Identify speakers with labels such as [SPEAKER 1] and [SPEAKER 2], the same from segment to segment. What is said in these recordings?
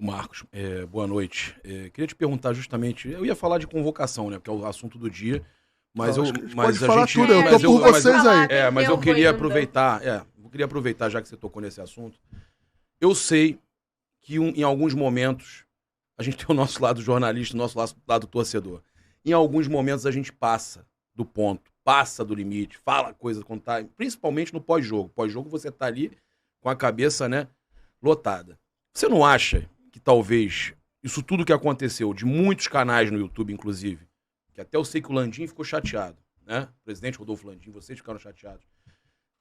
[SPEAKER 1] Marcos, boa noite. Queria te perguntar justamente, eu ia falar de convocação, né, que é o assunto do dia, mas
[SPEAKER 2] Não,
[SPEAKER 1] eu,
[SPEAKER 2] acho que a gente
[SPEAKER 1] mas
[SPEAKER 2] pode
[SPEAKER 1] a
[SPEAKER 2] falar
[SPEAKER 1] gente,
[SPEAKER 2] tudo, eu
[SPEAKER 1] mas
[SPEAKER 2] tô por vocês aí.
[SPEAKER 1] mas eu
[SPEAKER 3] Tempo
[SPEAKER 1] queria
[SPEAKER 3] ainda.
[SPEAKER 1] aproveitar, já que você tocou nesse assunto. Eu sei que em alguns momentos a gente tem o nosso lado jornalista, o nosso lado torcedor. Em alguns momentos a gente passa do ponto, passa do limite, fala coisa quando tá, principalmente no pós-jogo. Pós-jogo você tá ali com a cabeça, né, lotada. Você não acha que talvez isso tudo que aconteceu, de muitos canais no YouTube, inclusive, que até eu sei que o Landim ficou chateado, né? O presidente Rodolfo Landim, vocês ficaram chateados.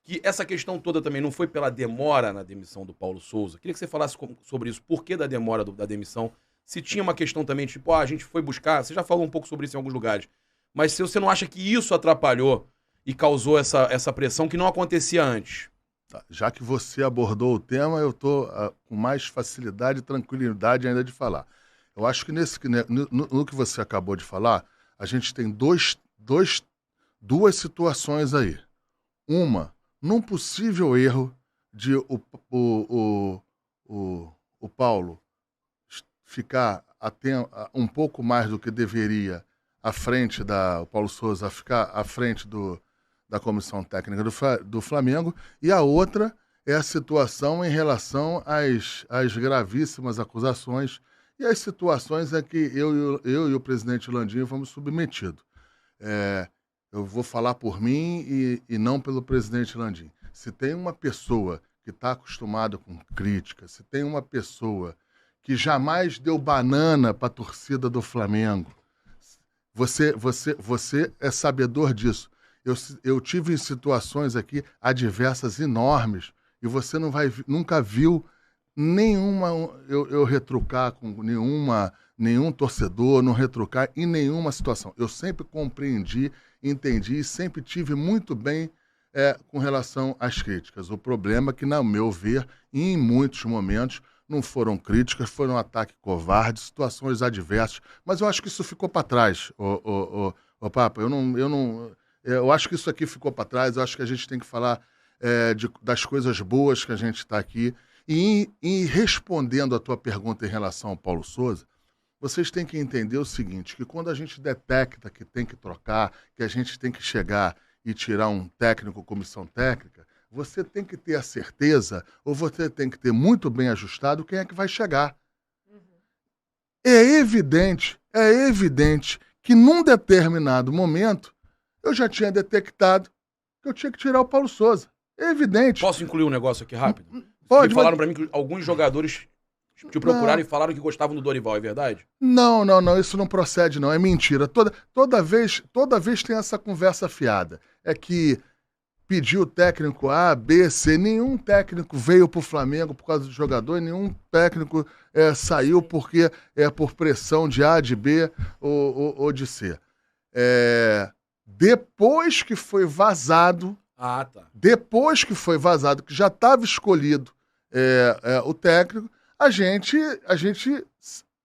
[SPEAKER 1] Que essa questão toda também não foi pela demora na demissão do Paulo Souza. Queria que você falasse sobre isso. Por que da demora da demissão? Se tinha uma questão também, tipo, a gente foi buscar... Você já falou um pouco sobre isso em alguns lugares. Mas se você não acha que isso atrapalhou e causou essa pressão que não acontecia antes?
[SPEAKER 2] Tá, já que você abordou o tema, eu estou com mais facilidade e tranquilidade ainda de falar. Eu acho que no que você acabou de falar, a gente tem duas situações aí. Uma, num possível erro de o Paulo ficar um pouco mais do que deveria à frente o Paulo Souza ficar à frente da comissão técnica do Flamengo, e a outra é a situação em relação às gravíssimas acusações e as situações a que eu e o presidente Landim fomos submetidos. Eu vou falar por mim e não pelo presidente Landim. Se tem uma pessoa que está acostumada com crítica, se tem uma pessoa que jamais deu banana para a torcida do Flamengo, você é sabedor disso. Eu tive em situações aqui adversas enormes e você nunca viu eu retrucar com nenhum torcedor, não retrucar em nenhuma situação. Eu sempre compreendi, entendi e sempre tive muito bem com relação às críticas. O problema é que, no meu ver, em muitos momentos, não foram críticas, foram ataque covarde, situações adversas, mas eu acho que isso ficou para trás, Papa. Eu acho que isso aqui ficou para trás, eu acho que a gente tem que falar das coisas boas que a gente está aqui. E respondendo a tua pergunta em relação ao Paulo Souza, vocês têm que entender o seguinte, que quando a gente detecta que tem que trocar, que a gente tem que chegar e tirar um técnico, comissão técnica, você tem que ter a certeza, ou você tem que ter muito bem ajustado quem é que vai chegar. É evidente que num determinado momento eu já tinha detectado que eu tinha que tirar o Paulo Souza. É evidente.
[SPEAKER 1] Posso incluir um negócio aqui rápido?
[SPEAKER 2] Pode.
[SPEAKER 1] Falaram pra mim que alguns jogadores te procuraram e falaram que gostavam do Dorival, é verdade?
[SPEAKER 2] Não, isso não procede não, é mentira. Toda vez tem essa conversa fiada. É que pediu técnico A, B, C, nenhum técnico veio pro Flamengo por causa do jogador, e nenhum técnico saiu porque por pressão de A, de B ou de C. Depois que foi vazado, que já estava escolhido o técnico, a gente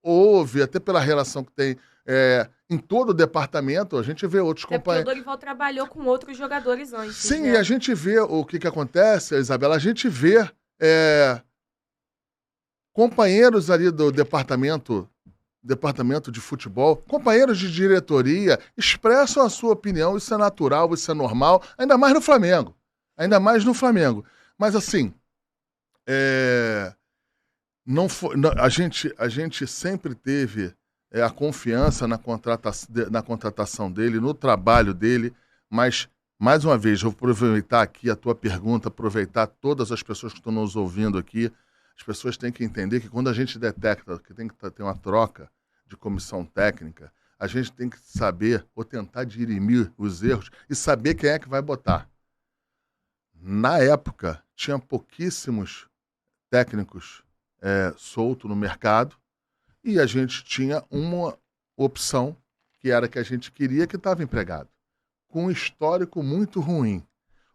[SPEAKER 2] ouve, até pela relação que tem em todo o departamento, a gente vê outros companheiros.
[SPEAKER 3] Porque o Dorival trabalhou com outros jogadores antes.
[SPEAKER 2] Sim,
[SPEAKER 3] né?
[SPEAKER 2] E a gente vê o que acontece, Isabela, a gente vê companheiros ali do departamento de futebol, companheiros de diretoria, expressam a sua opinião, isso é natural, isso é normal, ainda mais no Flamengo. Mas assim, a gente sempre teve a confiança na contratação dele, no trabalho dele, mas, mais uma vez, eu vou aproveitar aqui a tua pergunta, aproveitar todas as pessoas que estão nos ouvindo aqui, as pessoas têm que entender que quando a gente detecta que tem que ter uma troca de comissão técnica, a gente tem que saber ou tentar dirimir os erros e saber quem é que vai botar. Na época, tinha pouquíssimos técnicos soltos no mercado e a gente tinha uma opção que era que a gente queria, que estava empregado, com um histórico muito ruim.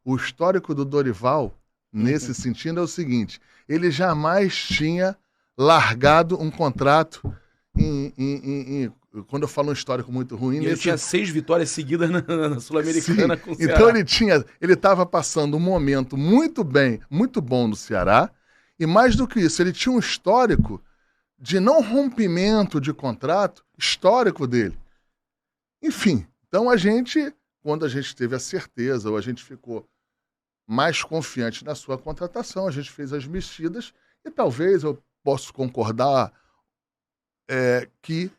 [SPEAKER 2] O histórico do Dorival, nesse sentido, é o seguinte, ele jamais tinha largado um contrato quando eu falo um histórico muito ruim...
[SPEAKER 1] Ele tinha 6 vitórias seguidas na Sul-Americana com o Ceará.
[SPEAKER 2] Então ele estava passando um momento muito bom no Ceará, e mais do que isso, ele tinha um histórico de não rompimento de contrato histórico dele. Enfim, então quando a gente teve a certeza, ou a gente ficou mais confiante na sua contratação, a gente fez as mexidas e talvez eu possa concordar que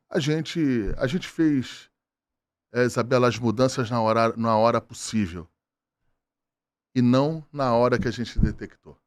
[SPEAKER 2] a gente fez, Isabela, as mudanças na hora possível e não na hora que a gente detectou.